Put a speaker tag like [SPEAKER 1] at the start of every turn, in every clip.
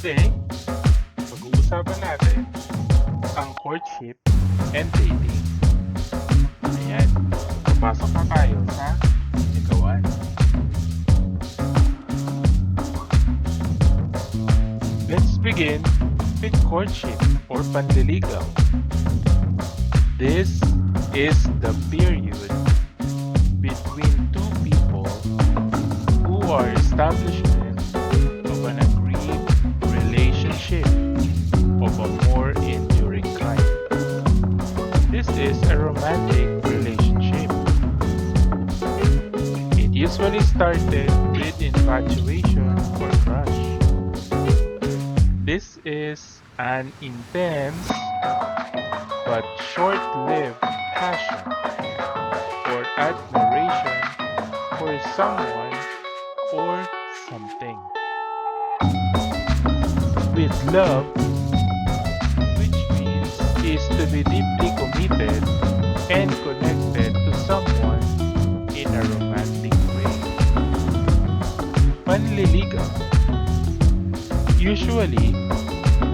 [SPEAKER 1] Today, pag-uusapan natin ang courtship and dating. Ayan, papasok na tayo sa ligawan. Let's begin with courtship or panliligaw. This is the period between two people who are establishment of an agreed relationship of a more enduring kind. This is a romantic relationship. It usually started with infatuation or crush. This is an intense but short-lived passion or admiration for someone or something. With love, which means is to be deeply committed and connected to someone in a romantic way. Panliligaw. Usually,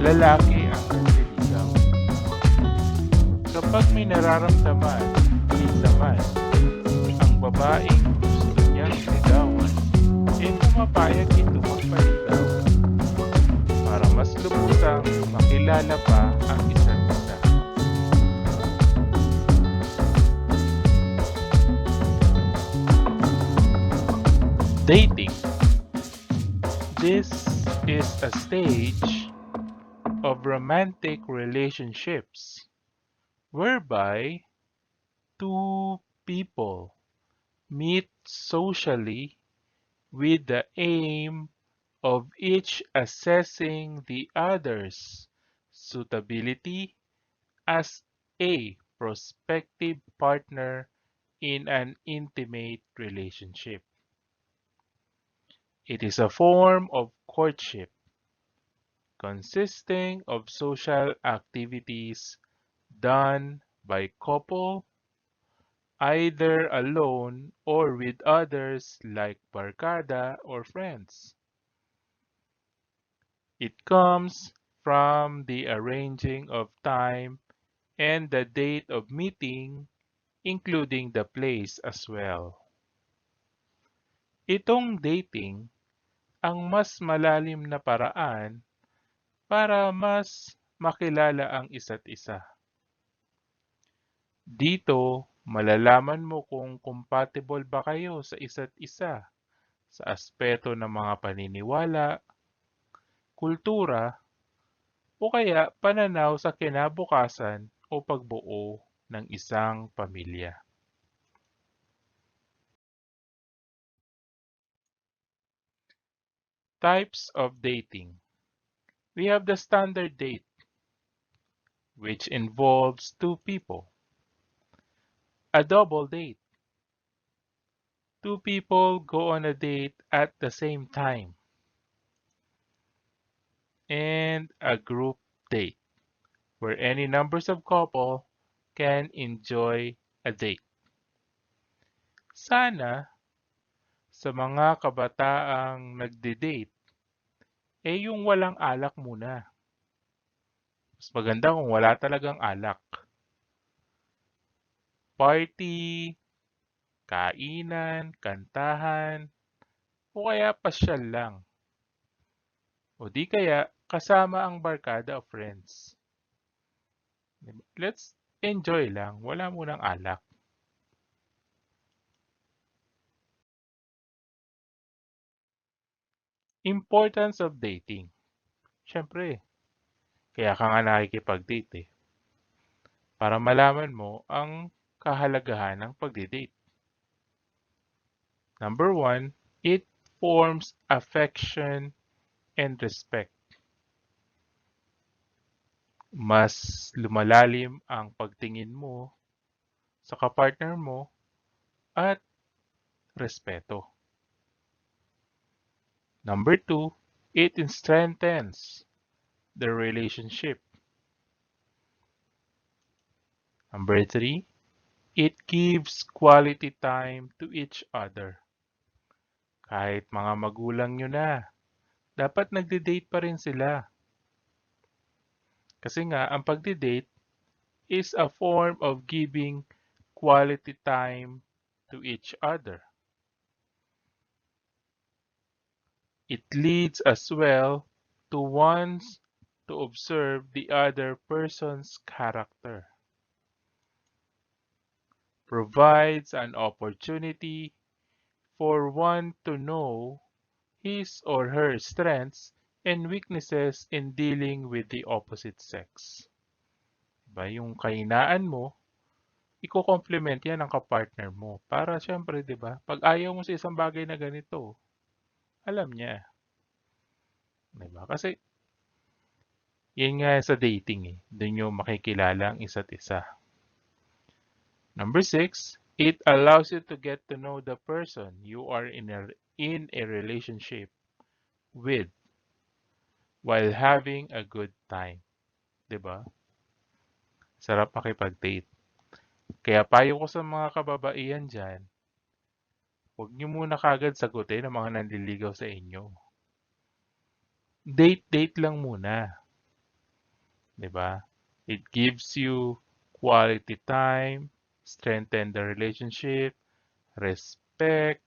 [SPEAKER 1] lalaki ang nanliligaw. Kapag may nararamdaman, minsan ang babaeng gusto niyang ligawan, pumapayag ito magpaligaw para mas lubusang makilala pa ang isa't isa. Dating. This is a stage of romantic relationships whereby two people meet socially with the aim of each assessing the other's suitability as a prospective partner in an intimate relationship. It is a form of courtship consisting of social activities done by couple either alone or with others like barkada or friends. It comes from the arranging of time and the date of meeting, including the place as well. Itong dating ang mas malalim na paraan para mas makilala ang isa't isa. Dito, malalaman mo kung compatible ba kayo sa isa't isa sa aspeto ng mga paniniwala, kultura, o kaya pananaw sa kinabukasan o pagbuo ng isang pamilya. Types of dating. We have the standard date, which involves two people. A double date. Two people go on a date at the same time. And a group date, where any numbers of couple can enjoy a date. Sana, sa mga kabataang nagde-date, yung walang alak muna. Mas maganda kung wala talagang alak. Party, kainan, kantahan, o kaya pasyal lang. O di kaya kasama ang barkada o friends. Let's enjoy lang, wala munang alak. Importance of dating. Siyempre, kaya ka nga nakikipag-date para malaman mo ang kahalagahan ng pagdi-date. Number 1, it forms affection and respect. Mas lumalalim ang pagtingin mo sa kapartner mo at respeto. Number 2, it strengthens the relationship. Number 3, it gives quality time to each other. Kahit mga magulang nyo na, dapat nagde-date pa rin sila. Kasi nga, ang pagde-date is a form of giving quality time to each other. It leads as well to one's to observe the other person's character, provides an opportunity for one to know his or her strengths and weaknesses in dealing with the opposite sex. Diba? Yung kahinaan mo, iko-complement yan ng kapartner mo. Para syempre, di ba, pag ayaw mo sa isang bagay na ganito, alam niya. Di ba? Kasi, yan nga sa dating eh. Doon nyo makikilala ang isa't isa. Number 6, it allows you to get to know the person you are in a relationship with while having a good time. 'Di ba? Sarap makipag-date. Kaya payo ko sa mga kababaihan dyan, huwag niyo muna kagad sagutin ang mga nanliligaw sa inyo. Date-date lang muna. 'Di ba? It gives you quality time, strengthen the relationship, respect.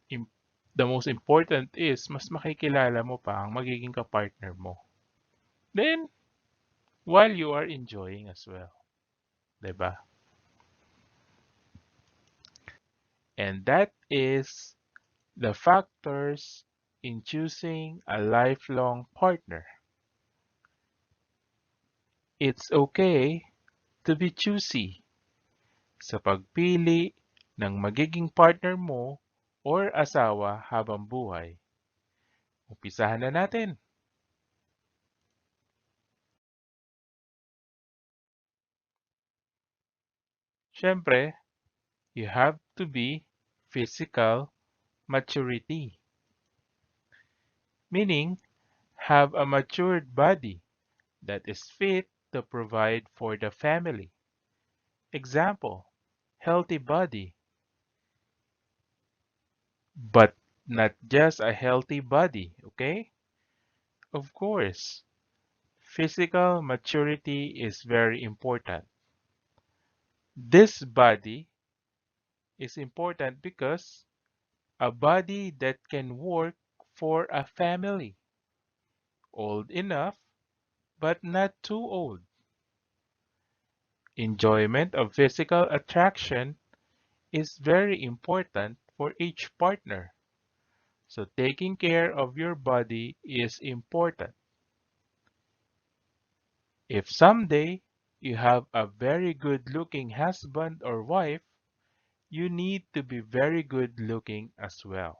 [SPEAKER 1] Im- the most important is, mas makikilala mo pa ang magiging kapartner mo. Then, while you are enjoying as well. 'Di ba? And that is the factors in choosing a lifelong partner. It's okay to be choosy sa pagpili ng magiging partner mo or asawa habang buhay. Umpisahan na natin. Siyempre, you have to be physical maturity, meaning have a matured body that is fit to provide for the family. Example, healthy body, but not just a healthy body, okay? Of course, physical maturity is very important. This body is important because a body that can work for a family, old enough but not too old. Enjoyment of physical attraction is very important for each partner. So taking care of your body is important. If someday you have a very good looking husband or wife, you need to be very good looking as well.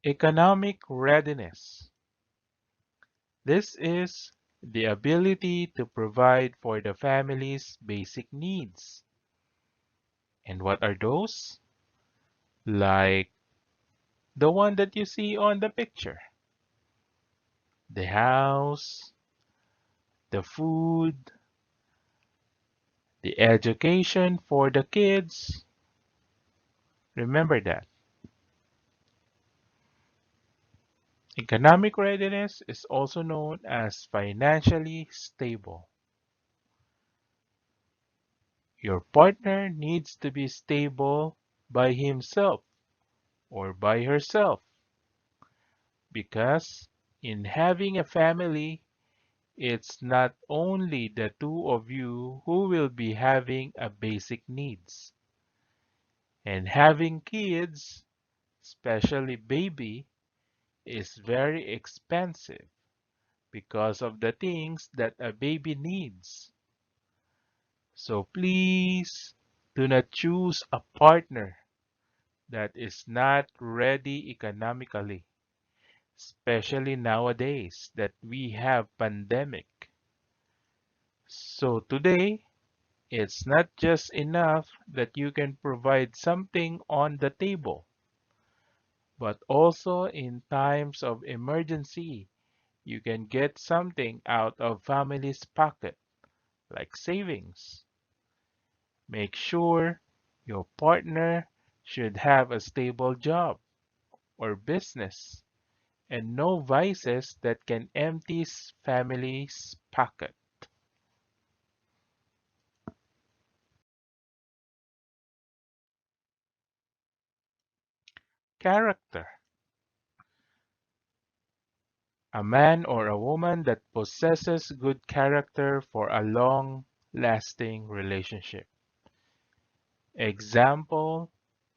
[SPEAKER 1] Economic readiness. This is the ability to provide for the family's basic needs. And what are those? Like the one that you see on the picture. The house, the food, the education for the kids. Remember that. Economic readiness is also known as financially stable. Your partner needs to be stable by himself or by herself because in having a family, it's not only the two of you who will be having a basic needs. And having kids, especially baby, is very expensive because of the things that a baby needs. So please do not choose a partner that is not ready economically, especially nowadays that we have pandemic. So today, it's not just enough that you can provide something on the table, but also in times of emergency, you can get something out of family's pocket, like savings. Make sure your partner should have a stable job or business and no vices that can empty family's pocket. Character. A man or a woman that possesses good character for a long lasting relationship. Example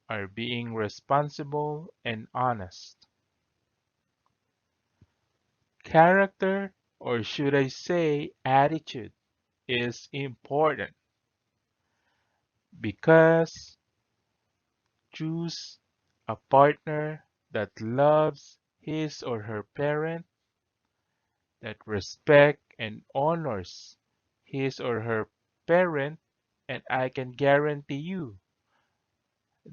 [SPEAKER 1] are being responsible and honest. Character, or should I say attitude, is important because choose a partner that loves his or her parent, that respect and honors his or her parent, and I can guarantee you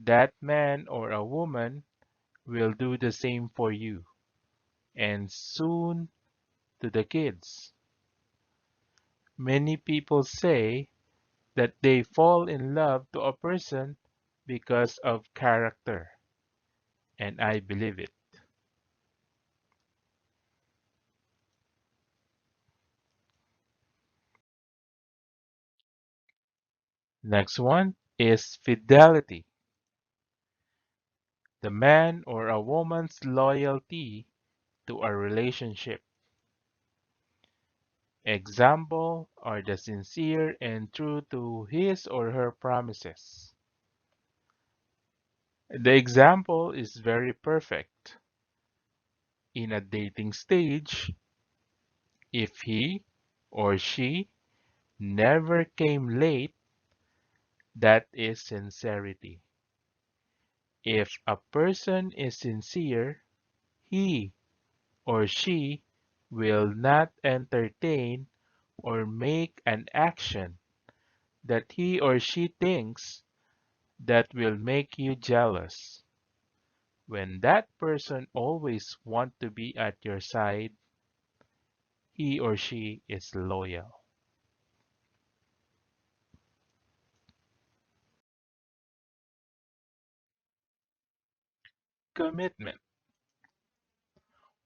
[SPEAKER 1] that man or a woman will do the same for you and soon to the kids. Many people say that they fall in love to a person because of character, and I believe it. Next one is fidelity, the man or a woman's loyalty to a relationship. Example are the sincere and true to his or her promises. The example is very perfect. In a dating stage, if he or she never came late, that is sincerity. If a person is sincere, he or she will not entertain or make an action that he or she thinks that will make you jealous. When that person always want to be at your side, he or she is loyal. Commitment.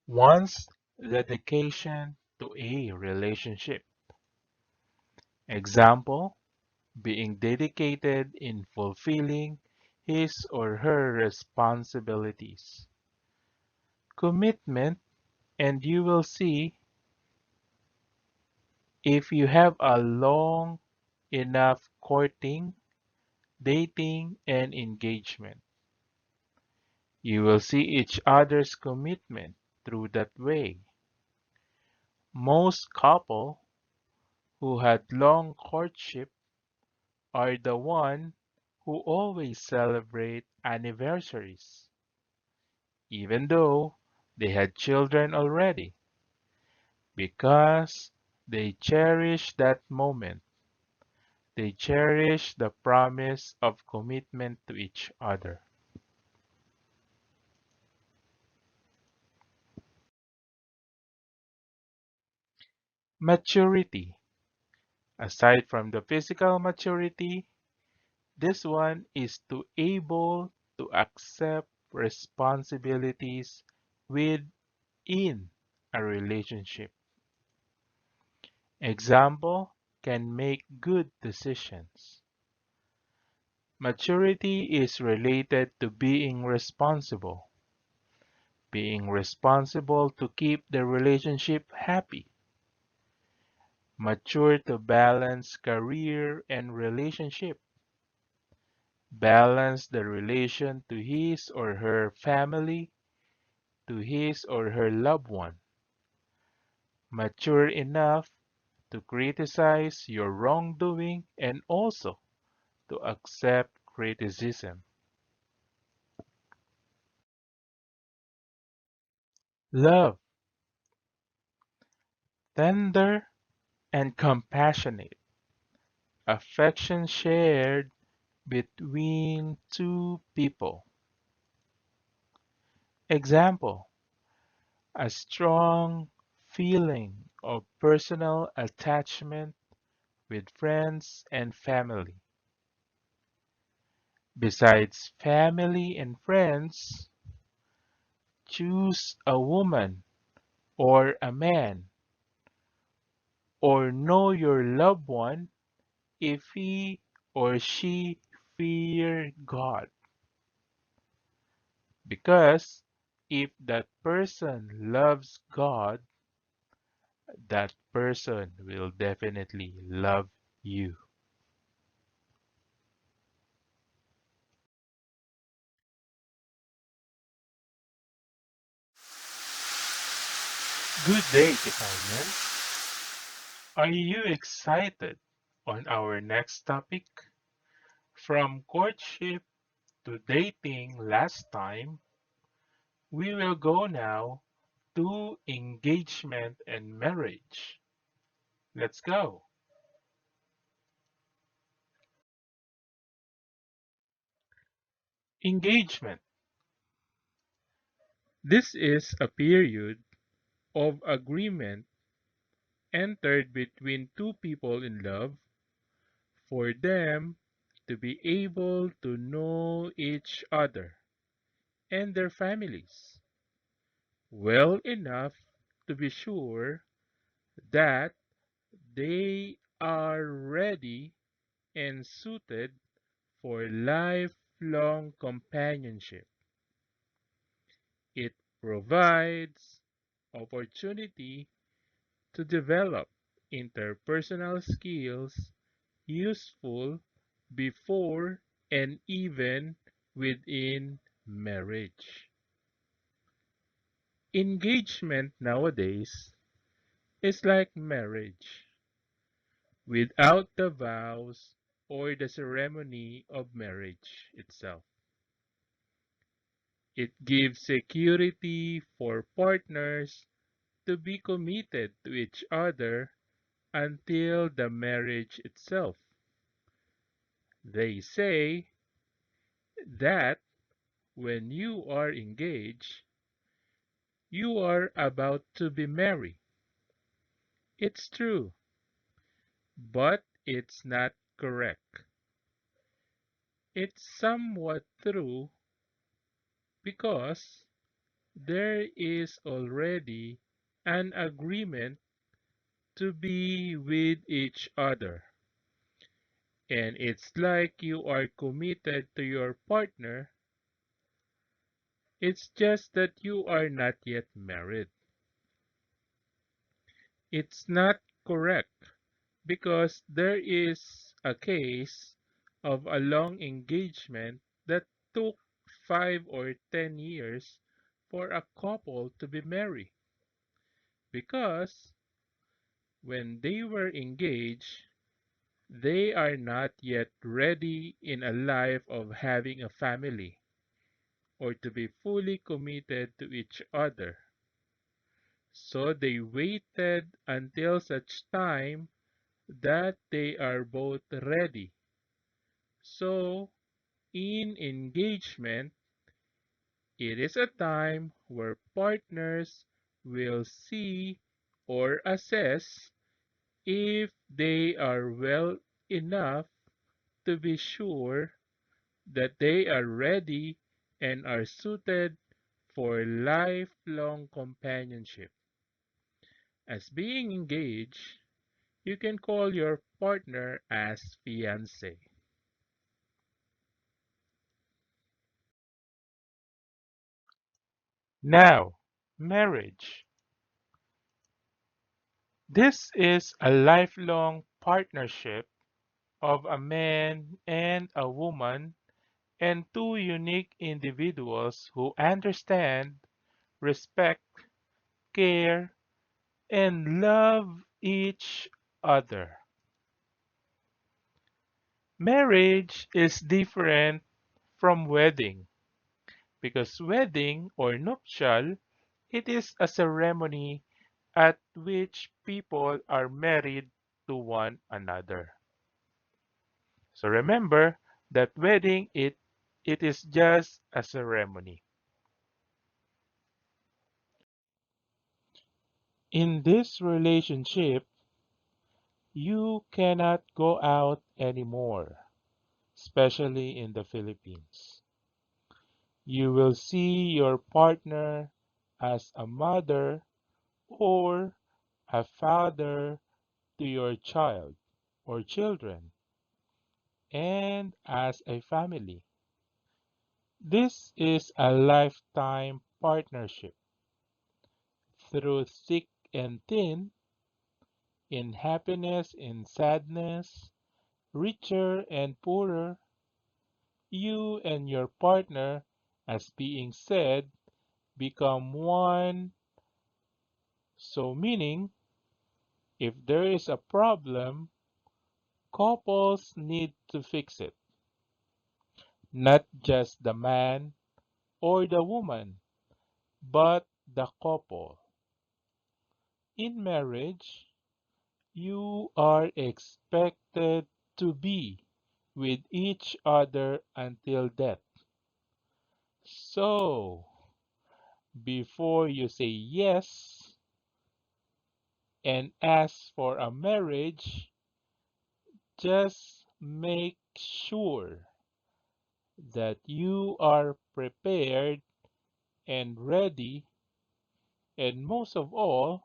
[SPEAKER 1] One's dedication to a relationship. Example, being dedicated in fulfilling his or her responsibilities. Commitment, and you will see if you have a long enough courting, dating, and engagement. You will see each other's commitment through that way. Most couple who had long courtship are the one who always celebrate anniversaries, even though they had children already, because they cherish that moment. They cherish the promise of commitment to each other. Maturity. Aside from the physical maturity, this one is to able to accept responsibilities within a relationship. Example, can make good decisions. Maturity is related to being responsible to keep the relationship happy, mature to balance career and relationship, balance the relation to his or her family, to his or her loved one, mature enough to criticize your wrongdoing and also to accept criticism. Love, tender and compassionate, affection shared between two people. Example, a strong feeling of personal attachment with friends and family. Besides family and friends, choose a woman or a man, or know your loved one if he or she fear God. Because if that person loves God, that person will definitely love you. Good day, Italians. Are you excited on our next topic? From courtship to dating last time, we will go now to engagement and marriage. Let's go. Engagement. This is a period of agreement entered between two people in love for them to be able to know each other and their families well enough to be sure that they are ready and suited for lifelong companionship. It provides opportunity to develop interpersonal skills useful before and even within marriage. Engagement nowadays is like marriage without the vows or the ceremony of marriage itself. It gives security for partners to be committed to each other until the marriage itself. They say that when you are engaged, you are about to be married. It's true, but it's not correct. It's somewhat true because there is already an agreement to be with each other. And it's like you are committed to your partner. It's just that you are not yet married. It's not correct because there is a case of a long engagement that took 5 or 10 years for a couple to be married because when they were engaged, they are not yet ready in a life of having a family or to be fully committed to each other. So they waited until such time that they are both ready. So in engagement, it is a time where partners will see or assess if they are well enough to be sure that they are ready and are suited for lifelong companionship. As being engaged, you can call your partner as fiance. Now, marriage. This is a lifelong partnership of a man and a woman and two unique individuals who understand, respect, care, and love each other. Marriage is different from wedding because wedding or nuptial, it is a ceremony at which people are married to one another. So remember that wedding it is just a ceremony. In this relationship, you cannot go out anymore. especially in the Philippines. You will see your partner as a mother or a father to your child or children and as a family. This is a lifetime partnership through thick and thin, in happiness, in sadness, richer and poorer. You and your partner, as being said, become one. So, meaning, if there is a problem, couples need to fix it, not just the man or the woman, but the couple. In marriage, you are expected to be with each other until death. So, before you say yes and ask for a marriage, just make sure that you are prepared and ready, and most of all,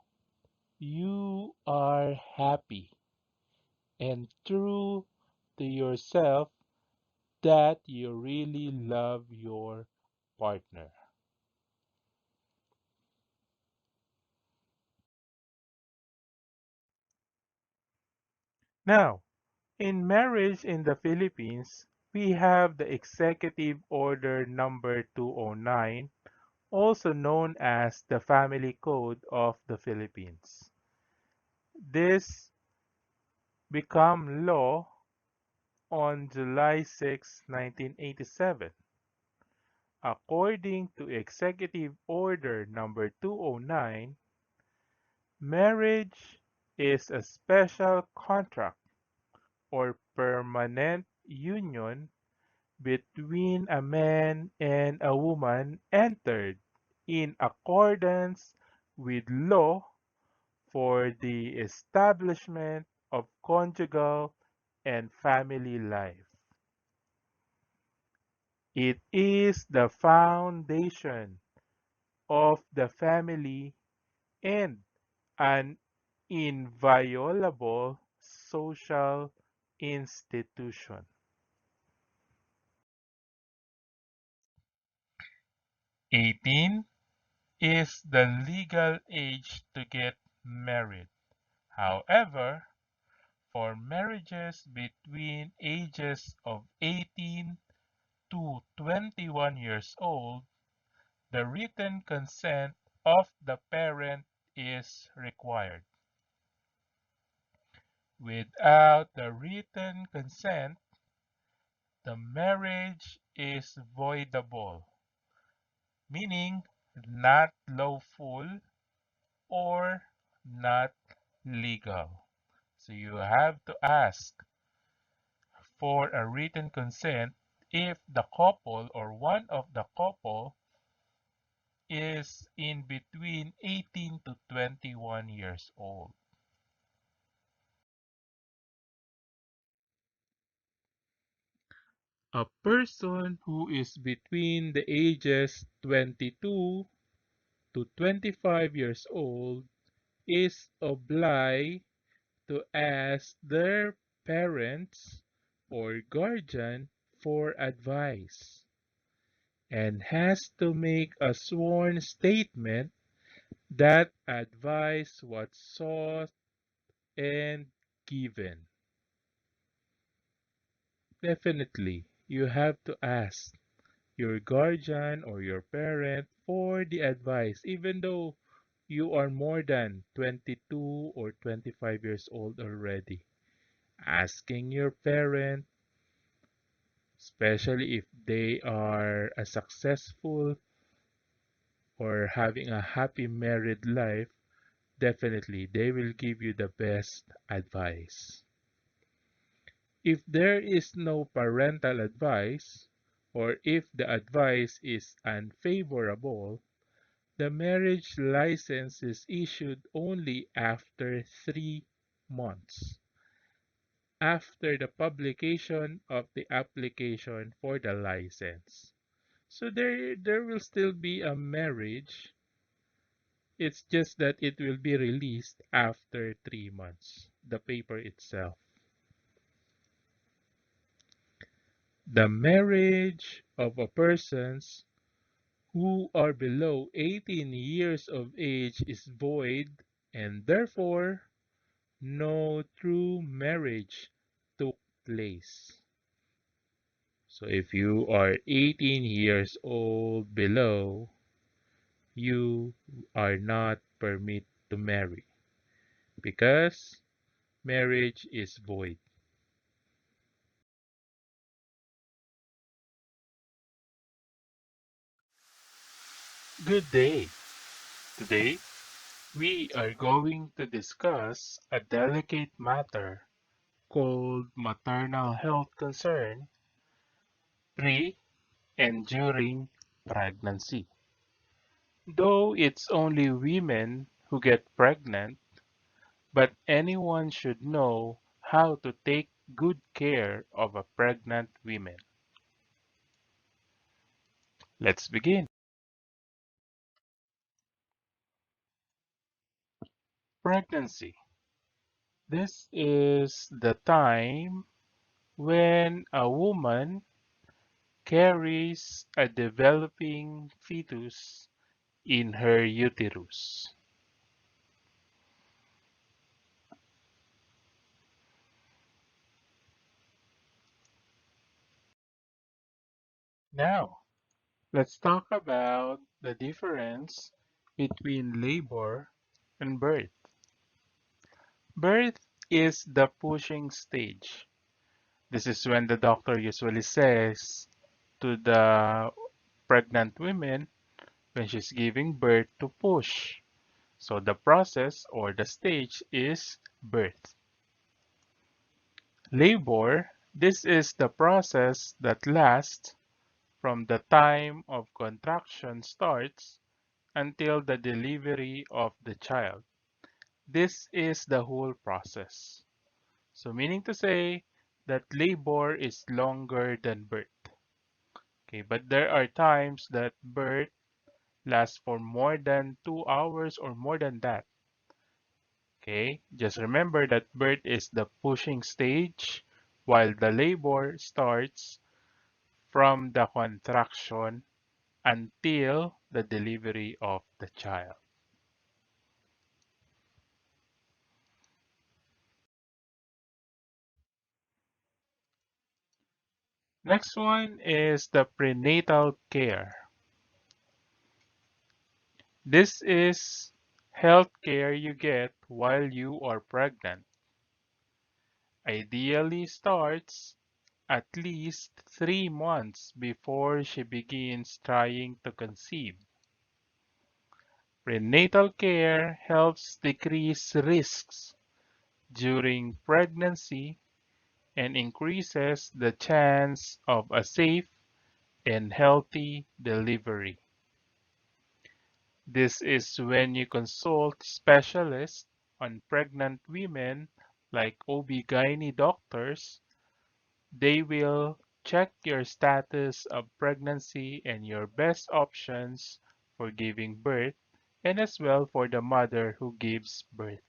[SPEAKER 1] you are happy and true to yourself that you really love your partner. Now, in marriage in the Philippines, we have the Executive Order number 209, also known as the Family Code of the Philippines. This became law on July 6, 1987. According to Executive Order number 209, marriage is a special contract or permanent union between a man and a woman entered in accordance with law for the establishment of conjugal and family life. It is the foundation of the family and an inviolable social institution. 18 is the legal age to get married. However, for marriages between ages of 18 to 21 years old, the written consent of the parent is required. Without the written consent, the marriage is voidable, meaning not lawful or not legal. So you have to ask for a written consent if the couple or one of the couple is in between 18 to 21 years old. A person who is between the ages 22 to 25 years old is obliged to ask their parents or guardian for advice and has to make a sworn statement that advice was sought and given. Definitely, you have to ask your guardian or your parent for the advice, even though you are more than 22 or 25 years old already. Asking your parent, especially if they are a successful or having a happy married life, definitely they will give you the best advice. If there is no parental advice, or if the advice is unfavorable, the marriage license is issued only after 3 months. after the publication of the application for the license. So there will still be a marriage. It's just that it will be released after 3 months, the paper itself. The marriage of a persons who are below 18 years of age is void, and therefore no true marriage took place. So if you are 18 years old below, you are not permitted to marry because marriage is void. Good day. Today, we are going to discuss a delicate matter called maternal health concern pre and during pregnancy. Though it's only women who get pregnant, but anyone should know how to take good care of a pregnant woman. Let's begin. Pregnancy. This is the time when a woman carries a developing fetus in her uterus. Now, let's talk about the difference between labor and birth. Birth is the pushing stage. This is when the doctor usually says to the pregnant women when she's giving birth to push. So the process or the stage is birth. Labor, this is the process that lasts from the time of contraction starts until the delivery of the child. This is the whole process. So meaning to say that labor is longer than birth. Okay, but there are times that birth lasts for more than 2 hours or more than that. Okay, just remember that birth is the pushing stage while the labor starts from the contraction until the delivery of the child. Next one is the prenatal care. This is health care you get while you are pregnant. Ideally starts at least 3 months before she begins trying to conceive. Prenatal care helps decrease risks during pregnancy and increases the chance of a safe and healthy delivery. This is when you consult specialists on pregnant women like OB/GYN doctors. They will check your status of pregnancy and your best options for giving birth and as well for the mother who gives birth.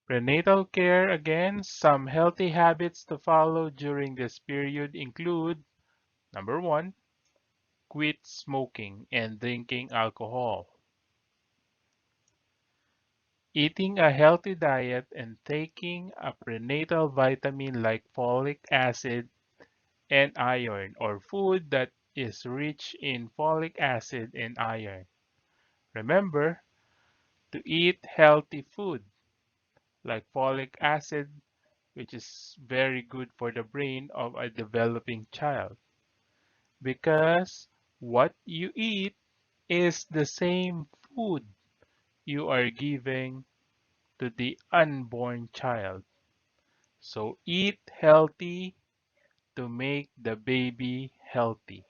[SPEAKER 1] Prenatal care again, some healthy habits to follow during this period include number one, quit smoking and drinking alcohol. Eating a healthy diet and taking a prenatal vitamin like folic acid and iron, or food that is rich in folic acid and iron. Remember to eat healthy food like folic acid, which is very good for the brain of a developing child, because what you eat is the same food you are giving to the unborn child. So eat healthy to make the baby healthy.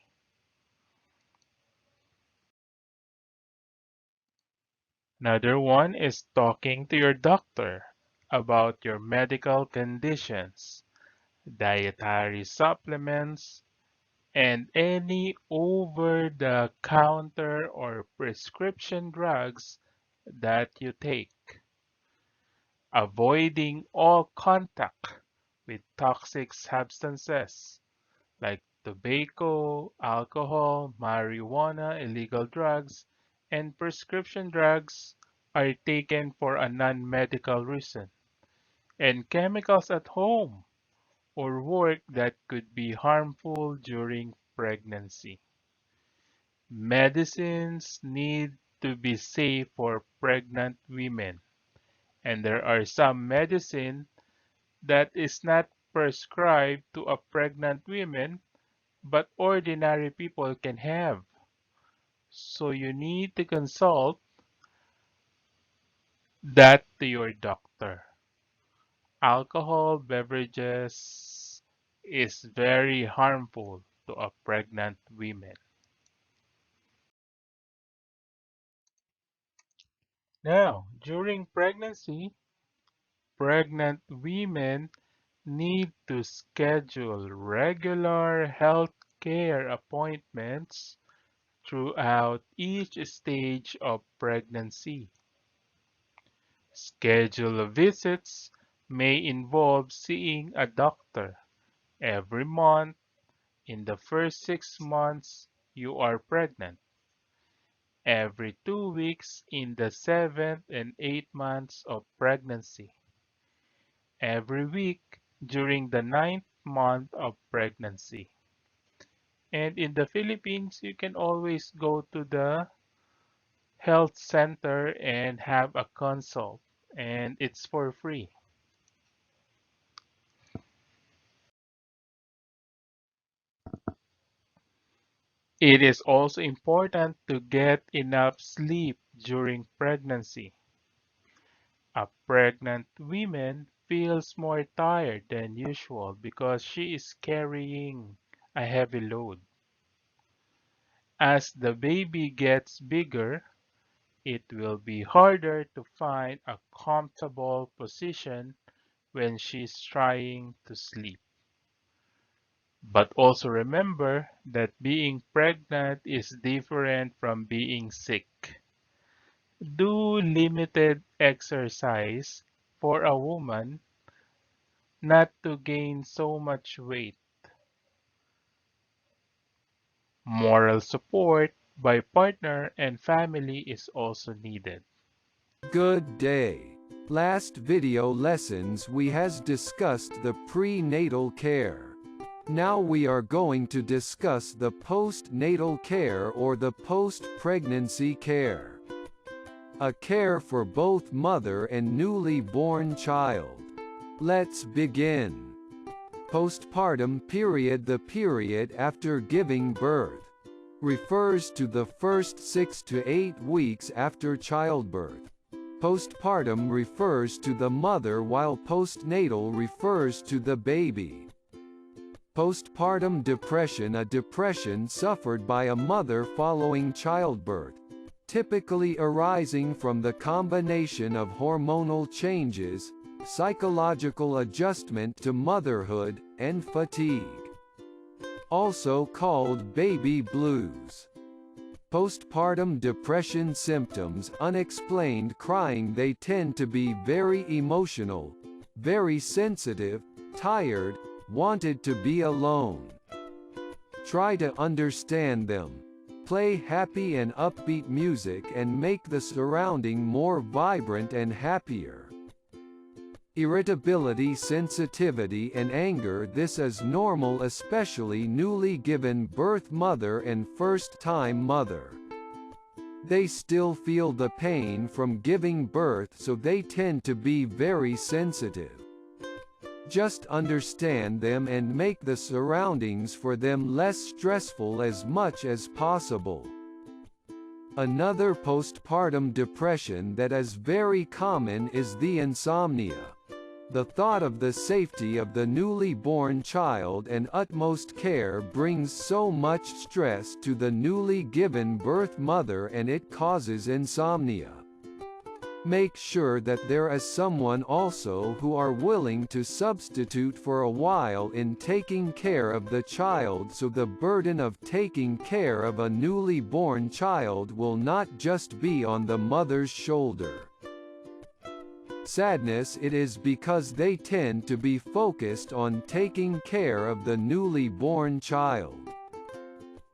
[SPEAKER 1] Another one is talking to your doctor about your medical conditions, dietary supplements, and any over-the-counter or prescription drugs that you take. Avoiding all contact with toxic substances like tobacco, alcohol, marijuana, illegal drugs, and prescription drugs are taken for a non-medical reason, and chemicals at home or work that could be harmful during pregnancy. Medicines need to be safe for pregnant women, and there are some medicine that is not prescribed to a pregnant woman but ordinary people can have. So you need to consult that to your doctor. Alcohol beverages is very harmful to a pregnant woman. Now, during pregnancy, pregnant women need to schedule regular health care appointments throughout each stage of pregnancy. Scheduled visits may involve seeing a doctor every month in the first 6 months you are pregnant, every 2 weeks in the seventh and eighth months of pregnancy, every week during the ninth month of pregnancy. And in the Philippines, you can always go to the health center and have a consult, and it's for free. It is also important to get enough sleep during pregnancy. A pregnant woman feels more tired than usual because she is carrying a heavy load. As the baby gets bigger, it will be harder to find a comfortable position when she's trying to sleep. But also remember that being pregnant is different from being sick. Do limited exercise for a woman not to gain so much weight. Moral support by partner and family is also needed.
[SPEAKER 2] Good day. Last video lessons we has discussed the prenatal care. Now we are going to discuss the postnatal care or the post-pregnancy care. A care for both mother and newly born child. Let's begin. Postpartum period. The period after giving birth refers to the first 6 to 8 weeks after childbirth. Postpartum refers to the mother while postnatal refers to the baby. Postpartum depression. A depression suffered by a mother following childbirth, typically arising from the combination of hormonal changes, psychological adjustment to motherhood, and fatigue. Also called baby blues. Postpartum depression symptoms. Unexplained crying. They tend to be very emotional, very sensitive, tired, wanted to be alone. Try to understand them. Play happy and upbeat music and make the surrounding more vibrant and happier. Irritability, sensitivity and anger. This is normal, especially newly given birth mother and first-time mother. They still feel the pain from giving birth, so they tend to be very sensitive. Just understand them and make the surroundings for them less stressful as much as possible. Another postpartum depression that is very common is the insomnia. The thought of the safety of the newly born child and utmost care brings so much stress to the newly given birth mother, and it causes insomnia. Make sure that there is someone also who are willing to substitute for a while in taking care of the child, so the burden of taking care of a newly born child will not just be on the mother's shoulder. Sadness it is because they tend to be focused on taking care of the newly born child.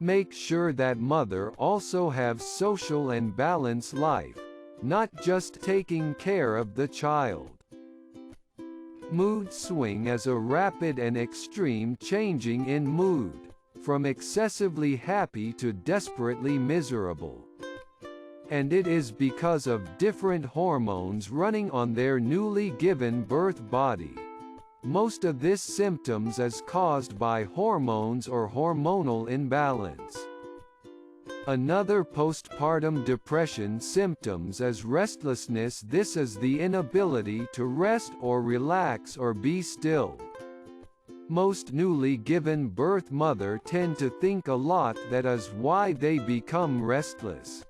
[SPEAKER 2] Make sure that mother also have social and balanced life, not just taking care of the child. Mood swing is a rapid and extreme changing in mood, from excessively happy to desperately miserable. And it is because of different hormones running on their newly given birth body. Most of this symptoms is caused by hormones or hormonal imbalance. Another postpartum depression symptoms is restlessness. This is the inability to rest or relax or be still. Most newly given birth mother tend to think a lot, that is why they become restless.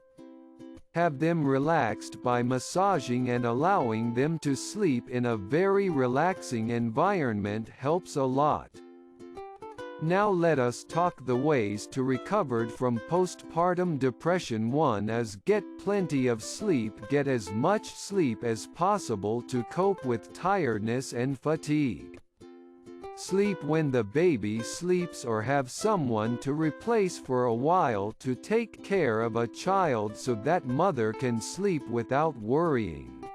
[SPEAKER 2] Have them relaxed by massaging and allowing them to sleep in a very relaxing environment helps a lot. Now let us talk the ways to recover from postpartum depression. 1 is get plenty of sleep. Get as much sleep as possible to cope with tiredness and fatigue. Sleep when the baby sleeps, or have someone to replace for a while to take care of a child so that mother can sleep without worrying.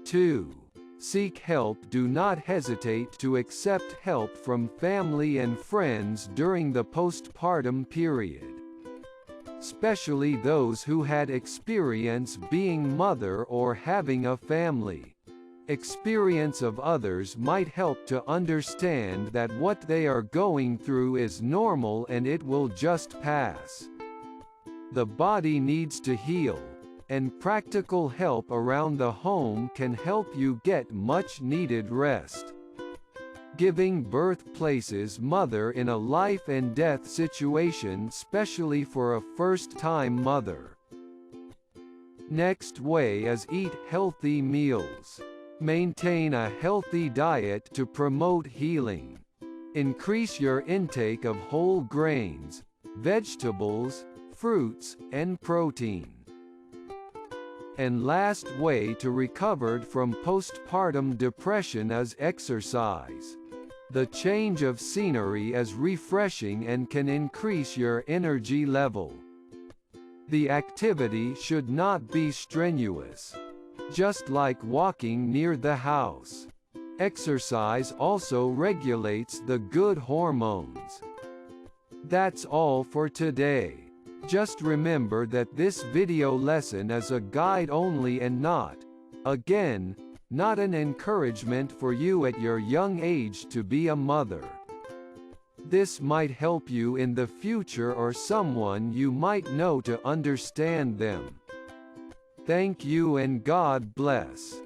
[SPEAKER 2] 2. Seek help. Do not hesitate to accept help from family and friends during the postpartum period, especially those who had experience being mother or having a family. Experience of others might help to understand that what they are going through is normal and it will just pass. The body needs to heal, and practical help around the home can help you get much needed rest. Giving birth places mother in a life and death situation, especially for a first-time mother. Next way is eat healthy meals. Maintain a healthy diet to promote healing. Increase your intake of whole grains, vegetables, fruits, and protein. And last way to recover from postpartum depression is exercise. The change of scenery is refreshing and can increase your energy level. The activity should not be strenuous, just like walking near the house. Exercise also regulates the good hormones. That's all for today. Just remember that this video lesson is a guide only and not an encouragement for you at your young age to be a mother. This might help you in the future or someone you might know to understand them. Thank you and God bless.